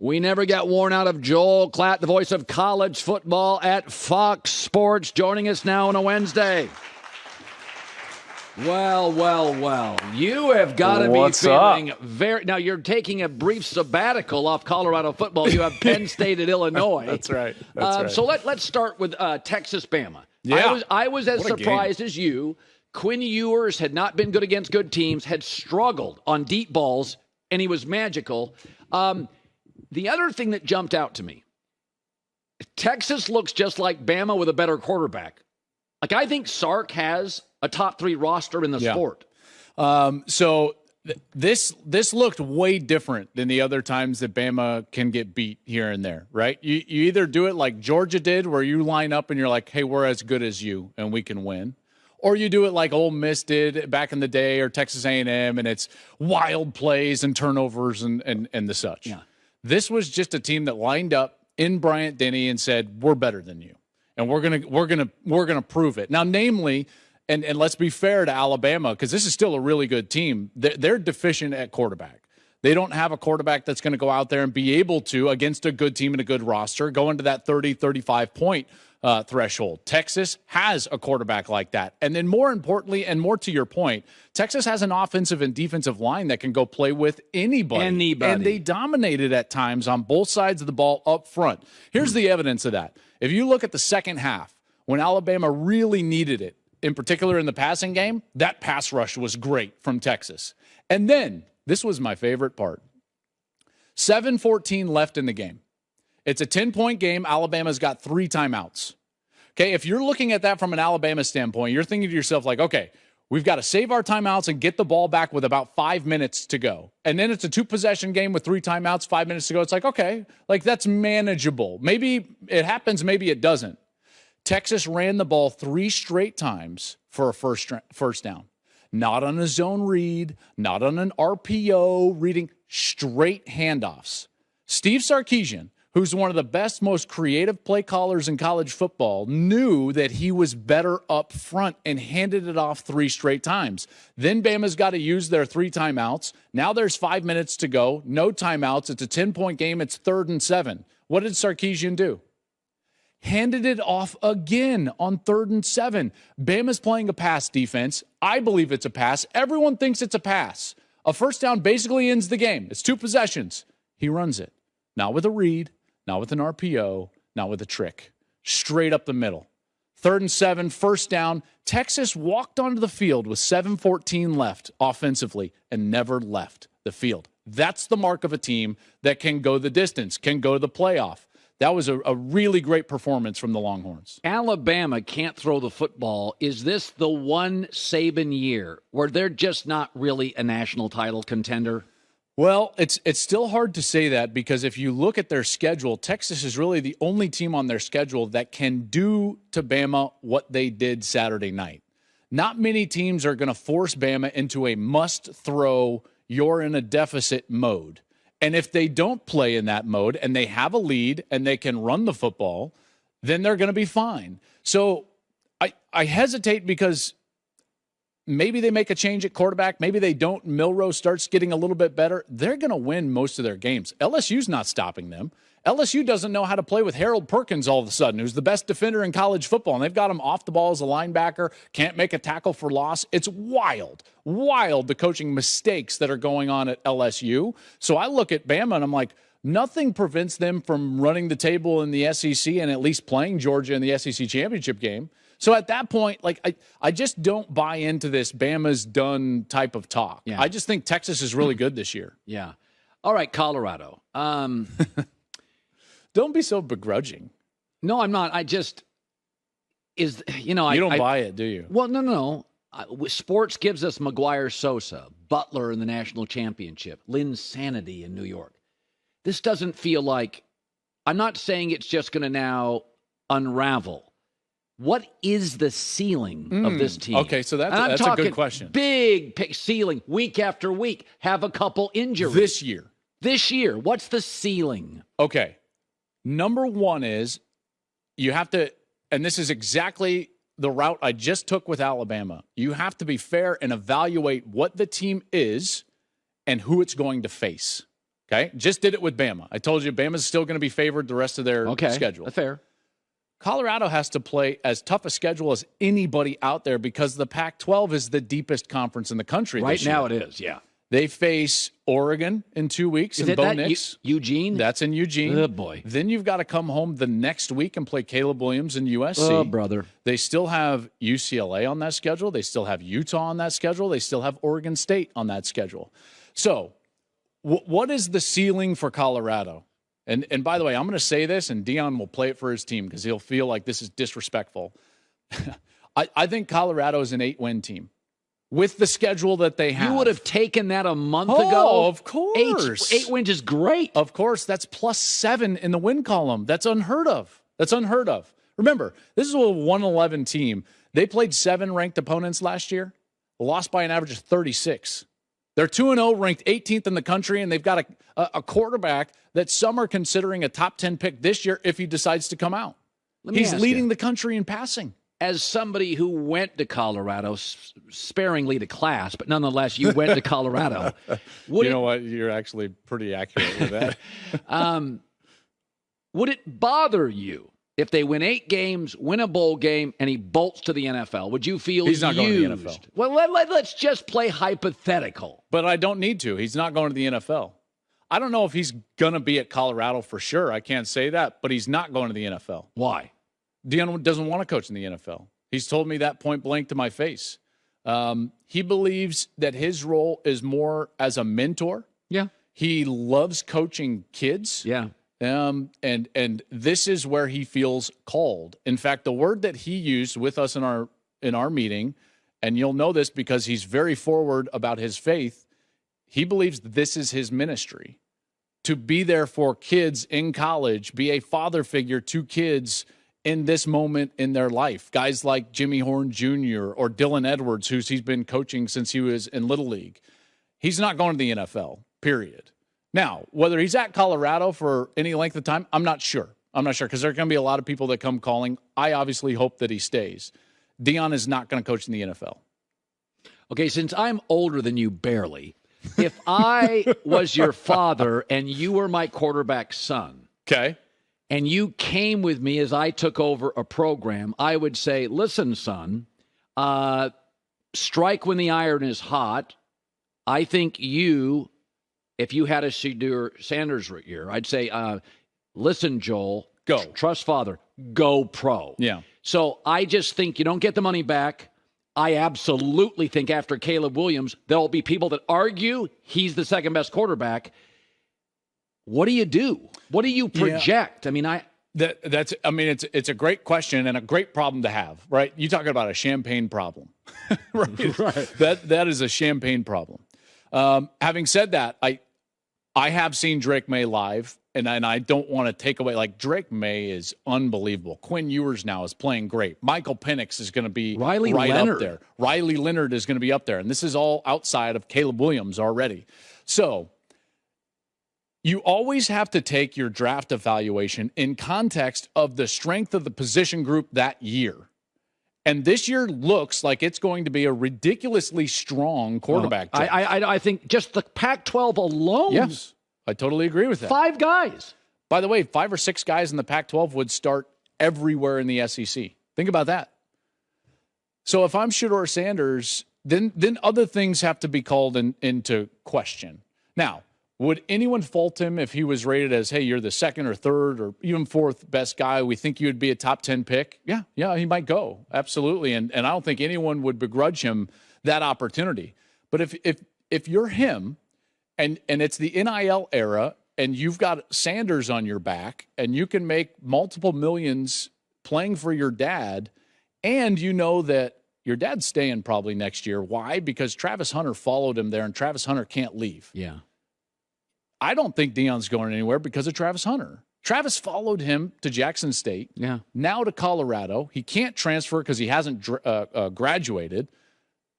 We never get worn out of Joel Klatt, the voice of college football at Fox Sports, joining us now on a Wednesday. Well. You have got to be feeling very... Now, you're taking a brief sabbatical off Colorado football. You have Penn State at Illinois. That's right. So let's start with Texas-Bama. Yeah. I was as surprised as you. Quinn Ewers had not been good against good teams, had struggled on deep balls, and he was magical. The other thing that jumped out to me, Texas looks just like Bama with a better quarterback. Like, I think Sark has a top 3 roster in the sport. So this looked way different than the other times that Bama can get beat here and there, right? You either do it like Georgia did, where you line up and you're like, hey, we're as good as you and we can win. Or you do it like Ole Miss did back in the day, or Texas A&M, and it's wild plays and turnovers and the such. Yeah. This was just a team that lined up in Bryant-Denny and said, we're better than you. And we're gonna prove it. Now, namely, and let's be fair to Alabama, because this is still a really good team. They're deficient at quarterback. They don't have a quarterback that's going to go out there and be able to, against a good team and a good roster, go into that 30, 35-point threshold. Texas has a quarterback like that. And then more importantly, and more to your point, Texas has an offensive and defensive line that can go play with anybody. And they dominated at times on both sides of the ball up front. Here's the evidence of that. If you look at the second half, when Alabama really needed it, in particular in the passing game, that pass rush was great from Texas. And then, this was my favorite part, 7:14 left in the game. It's a 10-point game. Alabama's got 3 timeouts. Okay, if you're looking at that from an Alabama standpoint, you're thinking to yourself like, okay, we've got to save our timeouts and get the ball back with about 5 minutes to go. And then it's a 2-possession game with 3 timeouts, 5 minutes to go. It's like, okay, like that's manageable. Maybe it happens, maybe it doesn't. Texas ran the ball 3 straight times for a first down. Not on a zone read, not on an RPO reading, straight handoffs. Steve Sarkisian, who's one of the best, most creative play callers in college football, knew that he was better up front and handed it off 3 straight times. Then Bama's got to use their 3 timeouts. Now there's 5 minutes to go. No timeouts. It's a 10-point game. It's 3rd and 7. What did Sarkisian do? Handed it off again on 3rd and 7. Bama's playing a pass defense. I believe it's a pass. Everyone thinks it's a pass. A first down basically ends the game. It's 2 possessions. He runs it. Not with a read, not with an RPO, not with a trick. Straight up the middle. 3rd and 7, first down. Texas walked onto the field with 7:14 left offensively and never left the field. That's the mark of a team that can go the distance, can go to the playoff. That was a really great performance from the Longhorns. Alabama can't throw the football. Is this the one Saban year where they're just not really a national title contender? Well, it's still hard to say that, because if you look at their schedule, Texas is really the only team on their schedule that can do to Bama what they did Saturday night. Not many teams are going to force Bama into a must-throw, you're in a deficit mode. And if they don't play in that mode and they have a lead and they can run the football, then they're going to be fine. So I hesitate, because maybe they make a change at quarterback. Maybe they don't. Milroe starts getting a little bit better. They're going to win most of their games. LSU's not stopping them. LSU doesn't know how to play with Harold Perkins all of a sudden, who's the best defender in college football, and they've got him off the ball as a linebacker, can't make a tackle for loss. It's wild, the coaching mistakes that are going on at LSU. So I look at Bama, and I'm like, nothing prevents them from running the table in the SEC and at least playing Georgia in the SEC championship game. So at that point, like I just don't buy into this Bama's done type of talk. Yeah. I just think Texas is really good this year. Yeah. All right, Colorado. Don't be so begrudging. No, I'm not. I just you don't buy it, do you? Well, no. Sports gives us McGuire Sosa, Butler in the national championship, Lynn Sanity in New York. This doesn't feel like, I'm not saying it's just going to now unravel. What is the ceiling of this team? Okay, so that's a good question. Big ceiling, week after week, have a couple injuries. This year, what's the ceiling? Okay. Number one is you have to, and this is exactly the route I just took with Alabama. You have to be fair and evaluate what the team is and who it's going to face. Okay? Just did it with Bama. I told you Bama's still going to be favored the rest of their schedule. That's fair. Colorado has to play as tough a schedule as anybody out there because the Pac-12 is the deepest conference in the country right this year. Now it is, yeah. They face Oregon in 2 weeks in Bo Nix. Eugene? That's in Eugene. Oh, boy. Then you've got to come home the next week and play Caleb Williams in USC. Oh, brother. They still have UCLA on that schedule. They still have Utah on that schedule. They still have Oregon State on that schedule. So what is the ceiling for Colorado? And by the way, I'm going to say this, and Deion will play it for his team because he'll feel like this is disrespectful. I think Colorado is an 8-win team. With the schedule that they have. You would have taken that a month ago. Oh, of course. 8 wins is great. Of course. That's +7 in the win column. That's unheard of. Remember, this is a 1-11 team. They played 7 ranked opponents last year, lost by an average of 36. They're 2-0, ranked 18th in the country, and they've got a quarterback that some are considering a top 10 pick this year if he decides to come out. He's leading the country in passing. As somebody who went to Colorado, sparingly to class, but nonetheless, you went to Colorado. You know what? You're actually pretty accurate with that. Would it bother you if they win 8 games, win a bowl game, and he bolts to the NFL? Would you feel he's not going to the NFL? Well, let's just play hypothetical. But I don't need to. He's not going to the NFL. I don't know if he's going to be at Colorado for sure. I can't say that, but he's not going to the NFL. Why? Deion doesn't want to coach in the NFL. He's told me that point blank to my face. He believes that his role is more as a mentor. Yeah. He loves coaching kids. Yeah. And this is where he feels called. In fact, the word that he used with us in our meeting, and you'll know this because he's very forward about his faith, he believes this is his ministry. To be there for kids in college, be a father figure to kids in this moment in their life. Guys like Jimmy Horn Jr. or Dylan Edwards, he's been coaching since he was in Little League. He's not going to the NFL, period. Now, whether he's at Colorado for any length of time, I'm not sure. Because there are going to be a lot of people that come calling. I obviously hope that he stays. Deion is not going to coach in the NFL. Okay, since I'm older than you barely, if I was your father and you were my quarterback's son, okay, and you came with me as I took over a program, I would say, listen, son, strike when the iron is hot. I think if you had a Shedeur Sanders year, I'd say, listen, Joel, go. Trust father, go pro. Yeah. So I just think you don't get the money back. I absolutely think after Caleb Williams, there'll be people that argue he's the second best quarterback. What do you do? What do you project? Yeah. I mean, it's a great question and a great problem to have, right? You talking about a champagne problem, right? Right. That is a champagne problem. Having said that, I have seen Drake May live, and I don't want to take away. Like, Drake May is unbelievable. Quinn Ewers now is playing great. Michael Penix is going to be right up there. Riley Leonard is going to be up there, and this is all outside of Caleb Williams already. So you always have to take your draft evaluation in context of the strength of the position group that year. And this year looks like it's going to be a ridiculously strong quarterback. I think just the Pac-12 alone. Yes, I totally agree with that. 5 guys. By the way, 5 or 6 guys in the Pac-12 would start everywhere in the SEC. Think about that. So if I'm Shedeur Sanders, then other things have to be called into question. Now, would anyone fault him if he was rated as, hey, you're the second or third or even fourth best guy? We think you would be a top 10 pick. Yeah, he might go. Absolutely. And I don't think anyone would begrudge him that opportunity. But if you're him and it's the NIL era and you've got Sanders on your back and you can make multiple millions playing for your dad, and you know that your dad's staying probably next year. Why? Because Travis Hunter followed him there and Travis Hunter can't leave. Yeah. I don't think Deion's going anywhere because of Travis Hunter. Travis followed him to Jackson State, now to Colorado. He can't transfer because he hasn't graduated.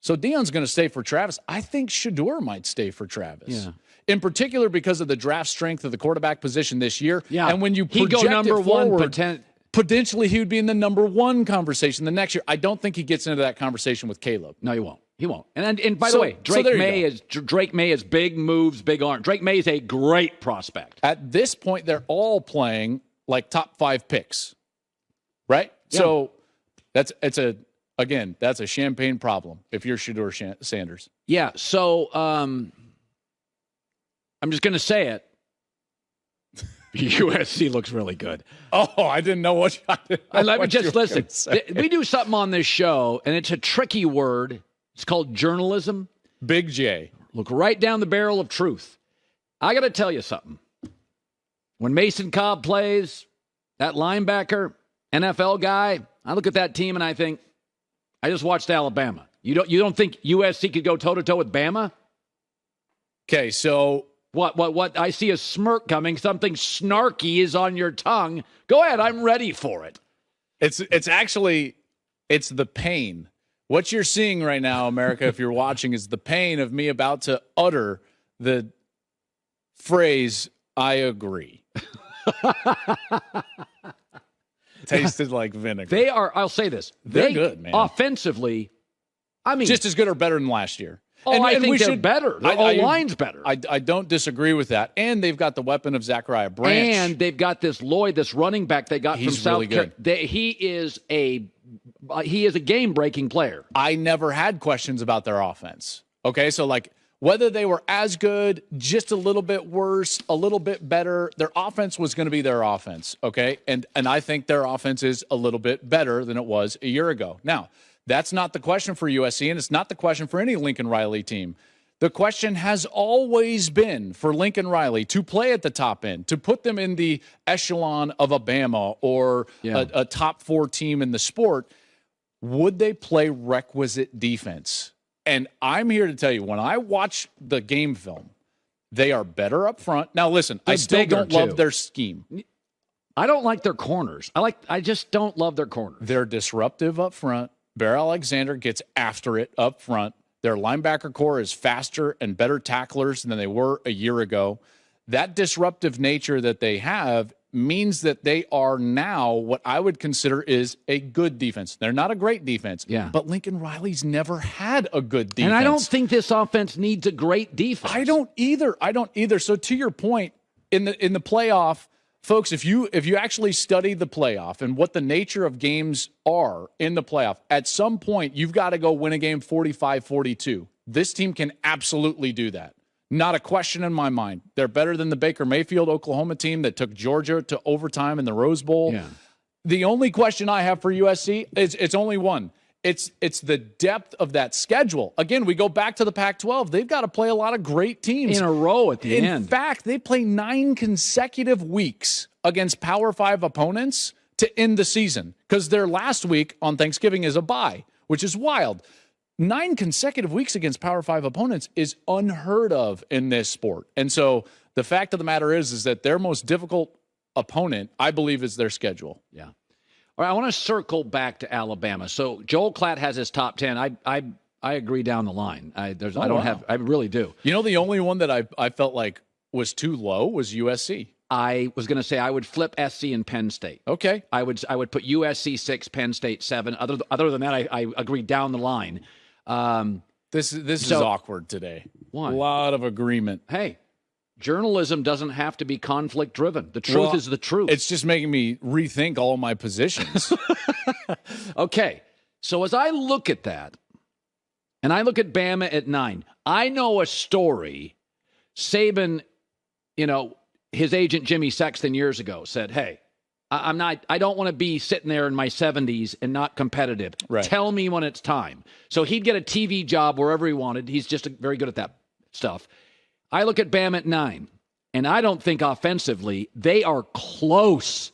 So Deion's going to stay for Travis. I think Shedeur might stay for Travis. Yeah. In particular because of the draft strength of the quarterback position this year. Yeah. And when you project number it forward, one, potentially he would be in the number 1 conversation the next year. I don't think he gets into that conversation with Caleb. No, he won't. He won't. And by the way, Drake May is big moves, big arm. Drake May is a great prospect. At this point, they're all playing like top 5 picks, right? Yeah. So that's a champagne problem if you're Shedeur Sanders. Yeah. So I'm just going to say it. USC looks really good. Oh, I didn't know what. Let me just listen. We do something on this show, and it's a tricky word. It's called journalism. Big J. Look right down the barrel of truth. I got to tell you something. When Mason Cobb plays, that linebacker, NFL guy, I look at that team and I think, I just watched Alabama. You don't think USC could go toe-to-toe with Bama? Okay, so What? I see a smirk coming. Something snarky is on your tongue. Go ahead. I'm ready for it. It's the pain. What you're seeing right now, America, if you're watching, is the pain of me about to utter the phrase, I agree. Tasted like vinegar. I'll say this. They're good, man. Offensively, I mean. Just as good or better than last year. I think they're better. Their O-line's better. I don't disagree with that. And they've got the weapon of Zachariah Branch. And they've got this Lloyd, this running back they got from South Carolina. He is a game-breaking player. I never had questions about their offense. Okay, so like whether they were as good, just a little bit worse, a little bit better, their offense was going to be their offense, okay? And I think their offense is a little bit better than it was a year ago. Now, that's not the question for USC, and it's not the question for any Lincoln Riley team. The question has always been for Lincoln Riley to play at the top end, to put them in the echelon of a Bama or a top 4 team in the sport. Would they play requisite defense? And I'm here to tell you, when I watch the game film, they are better up front. Now, listen, I still don't love their scheme. I don't like their corners. I just don't love their corners. They're disruptive up front. Bear Alexander gets after it up front. Their linebacker core is faster and better tacklers than they were a year ago. That disruptive nature that they have means that they are now what I would consider is a good defense. They're not a great defense, but Lincoln Riley's never had a good defense. And I don't think this offense needs a great defense. I don't either. So to your point, in the playoff, folks, if you actually study the playoff and what the nature of games are in the playoff, at some point you've got to go win a game 45-42. This team can absolutely do that. Not a question in my mind. They're better than the Baker Mayfield Oklahoma team that took Georgia to overtime in the Rose Bowl. Yeah. The only question I have for USC is it's only one. It's the depth of that schedule. Again, we go back to the Pac-12. They've got to play a lot of great teams in a row at the end. In fact, they play 9 consecutive weeks against Power 5 opponents to end the season because their last week on Thanksgiving is a bye, which is wild. 9 consecutive weeks against Power 5 opponents is unheard of in this sport. And so the fact of the matter is that their most difficult opponent, I believe, is their schedule. Yeah. All right, I want to circle back to Alabama. So Joel Klatt has his top 10. I agree down the line. I really do. You know, the only one that I felt like was too low was USC. I was going to say I would flip SC and Penn State. Okay. I would put USC 6, Penn State 7. Other than that, I agree down the line. This is awkward today. Why? A lot of agreement. Hey, journalism doesn't have to be conflict driven. The truth is the truth. It's just making me rethink all of my positions. Okay. So as I look at that, and I look at Bama at 9, I know a story. Saban, his agent Jimmy Sexton years ago said, hey, I don't want to be sitting there in my 70s and not competitive. Right. Tell me when it's time. So he'd get a TV job wherever he wanted. He's just very good at that stuff. I look at Bama at 9, and I don't think offensively they are close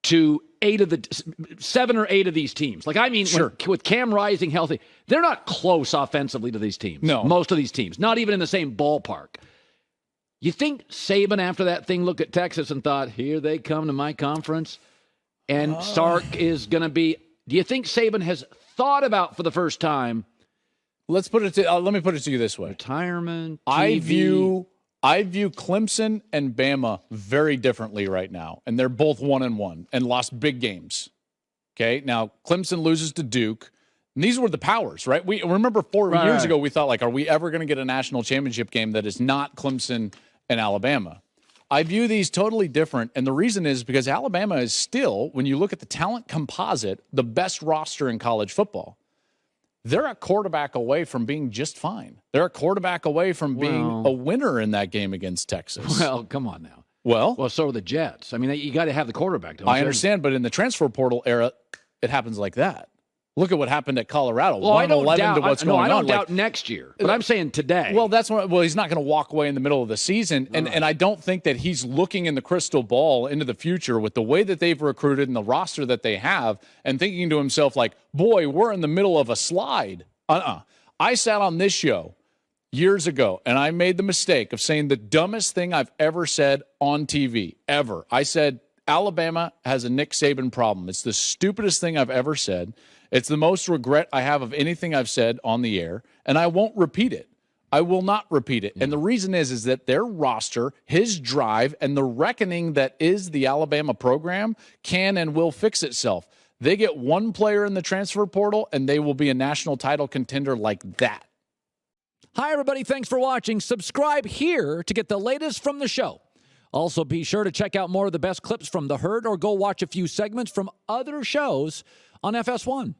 to 7 or 8 of these teams. Like, I mean, sure. With Cam Rising healthy, they're not close offensively to these teams. No. Most of these teams, not even in the same ballpark. You think Saban, after that thing, looked at Texas and thought, here they come to my conference, and Sark is going to be – do you think Saban has thought about for the first time? Let me put it to you this way. Retirement, TV. I view Clemson and Bama very differently right now, and they're both 1-1 and lost big games. Okay, now Clemson loses to Duke. And these were the powers, right? We remember 4 years ago, we thought, like, are we ever going to get a national championship game that is not Clemson and Alabama? I view these totally different, and the reason is because Alabama is still, when you look at the talent composite, the best roster in college football. They're a quarterback away from being just fine. They're a quarterback away from being a winner in that game against Texas. Well, come on now. Well, so are the Jets. I mean, you got to have the quarterback. I understand, but in the transfer portal era, it happens like that. Look at what happened at Colorado. Well, I don't doubt. To what's going I don't on. doubt next year, but I'm saying today. Well, he's not going to walk away in the middle of the season, and I don't think that he's looking in the crystal ball into the future with the way that they've recruited and the roster that they have, and thinking to himself like, "Boy, we're in the middle of a slide." I sat on this show years ago, and I made the mistake of saying the dumbest thing I've ever said on TV ever. I said Alabama has a Nick Saban problem. It's the stupidest thing I've ever said. It's the most regret I have of anything I've said on the air, and I won't repeat it. I will not repeat it. And the reason is that their roster, his drive, and the reckoning that is the Alabama program can and will fix itself. They get one player in the transfer portal, and they will be a national title contender like that. Hi, everybody. Thanks for watching. Subscribe here to get the latest from the show. Also, be sure to check out more of the best clips from The Herd or go watch a few segments from other shows on FS1.